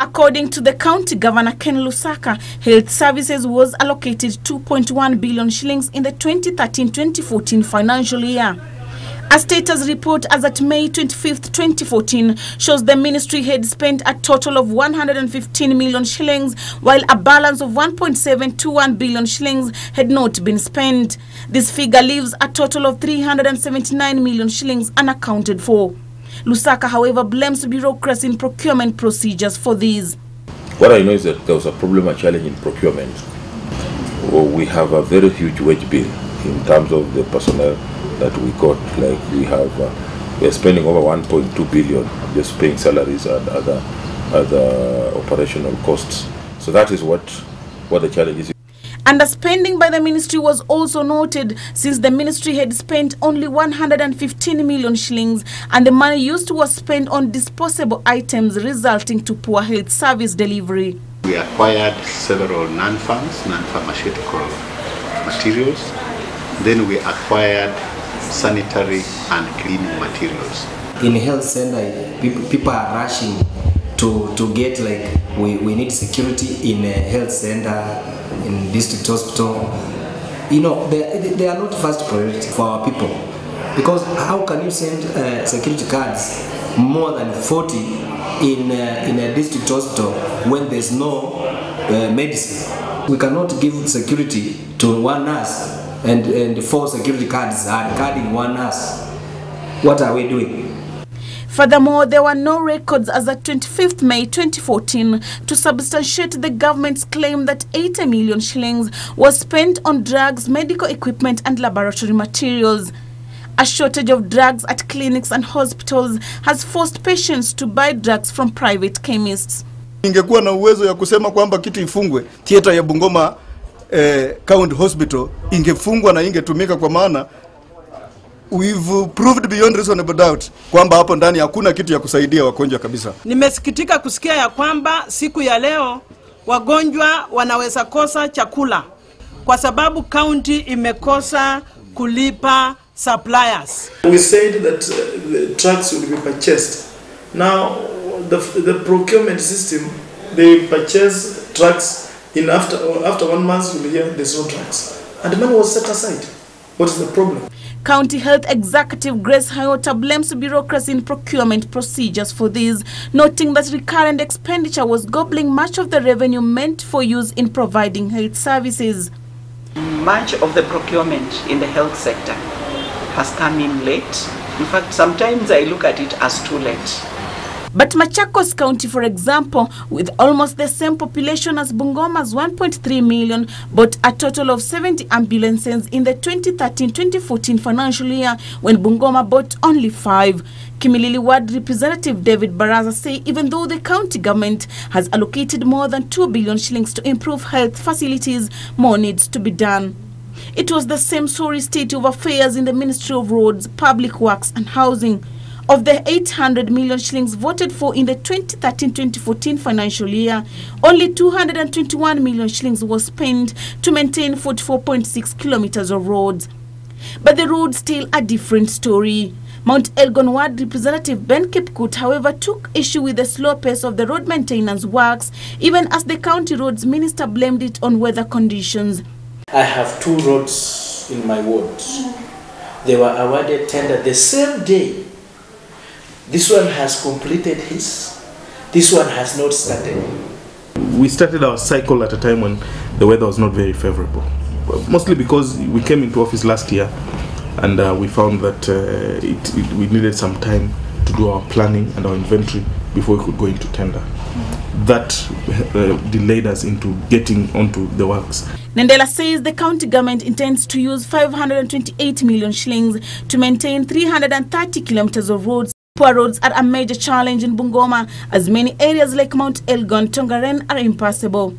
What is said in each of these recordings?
According to the county governor, Ken Lusaka, health services was allocated 2.1 billion shillings in the 2013-2014 financial year. A status report as at May 25th, 2014 shows the ministry had spent a total of 115 million shillings, while a balance of 1.721 billion shillings had not been spent. This figure leaves a total of 379 million shillings unaccounted for. Lusaka, however, blames bureaucracy in procurement procedures for these. What I know is that there was a problem, a challenge in procurement. We have a very huge wage bill in terms of the personnel that we got. Like we are spending over 1.2 billion just paying salaries and other operational costs. So that is what the challenge is. Underspending by the ministry was also noted, since the ministry had spent only 115 million shillings and the money used was spent on disposable items, resulting to poor health service delivery. We acquired several non-pharmaceutical materials. Then we acquired sanitary and cleaning materials. In health center, people are rushing to get, like, we need security in a health center, in district hospital. You know, they are not first priority for our people, because how can you send security cards more than 40 in a district hospital when there's no medicine? We cannot give security to one nurse and 4 security cards are carding one nurse. What are we doing? Furthermore, there were no records as of 25th May 2014 to substantiate the government's claim that 80 million shillings was spent on drugs, medical equipment and laboratory materials. A shortage of drugs at clinics and hospitals has forced patients to buy drugs from private chemists. Ingekuwa na uwezo ya kusema kwamba kitu ifungwe, theater ya Bungoma County Hospital ingefungwa na ingetumika, kwa maana we've proved beyond reasonable doubt kwamba hapo ndani hakuna kitu ya kusaidia wagonjwa kabisa. Nimesikitika kusikia ya kwamba siku ya leo wagonjwa wanaweza kosa chakula kwa sababu county imekosa kulipa suppliers. We said that the trucks will be purchased. Now the procurement system, they purchase trucks in after 1 month you'll hear there's no trucks. And the money was set aside. What is the problem? County Health Executive Grace Hayota blames bureaucracy in procurement procedures for this, noting that recurrent expenditure was gobbling much of the revenue meant for use in providing health services. Much of the procurement in the health sector has come in late. In fact, sometimes I look at it as too late. But Machakos County, for example, with almost the same population as Bungoma's 1.3 million, bought a total of 70 ambulances in the 2013-2014 financial year, when Bungoma bought only 5. Kimilili Ward Representative David Baraza say even though the county government has allocated more than 2 billion shillings to improve health facilities, more needs to be done. It was the same sorry state of affairs in the Ministry of Roads, Public Works and Housing. Of the 800 million shillings voted for in the 2013-2014 financial year, only 221 million shillings was spent to maintain 44.6 kilometers of roads. But the roads tell a different story. Mount Elgon Ward Representative Ben Kipkut, however, took issue with the slow pace of the road maintenance works, even as the county roads minister blamed it on weather conditions. I have 2 roads in my ward. They were awarded tender the same day. This one has completed his. This one has not started. We started our cycle at a time when the weather was not very favorable. Mostly because we came into office last year and we found that we needed some time to do our planning and our inventory before we could go into tender. That delayed us into getting onto the works. Nendela says the county government intends to use 528 million shillings to maintain 330 kilometers of roads. Poor roads are a major challenge in Bungoma, as many areas like Mount Elgon, Tongaren are impassable.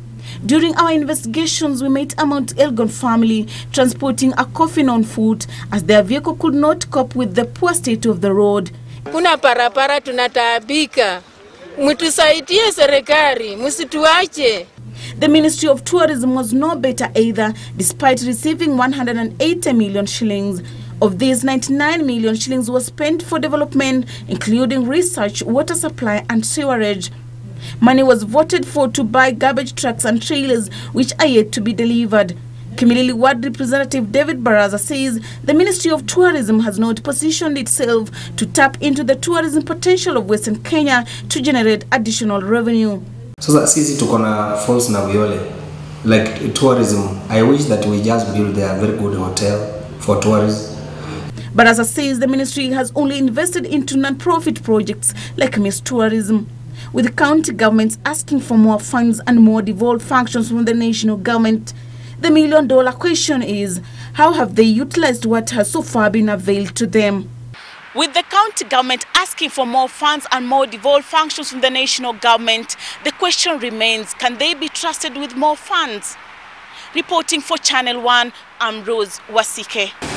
During our investigations, we met a Mount Elgon family transporting a coffin on foot as their vehicle could not cope with the poor state of the road. Kuna parapara tunataabika. Mtusaidie serikali, msituache. The Ministry of Tourism was no better either, despite receiving 180 million shillings. Of these, 99 million shillings was spent for development, including research, water supply and sewerage. Money was voted for to buy garbage trucks and trailers, which are yet to be delivered. Kimilili Ward Representative David Baraza says the Ministry of Tourism has not positioned itself to tap into the tourism potential of Western Kenya to generate additional revenue. So sisi tuko na Falls na Viole, like tourism. I wish that we just build a very good hotel for tourists. Baraza says the ministry has only invested into non-profit projects like Miss Tourism, with county governments asking for more funds and more devolved functions from the national government. The million-dollar question is, how have they utilized what has so far been availed to them? With the county government asking for more funds and more devolved functions from the national government, the question remains, can they be trusted with more funds? Reporting for Channel 1, I'm Rose Wasike.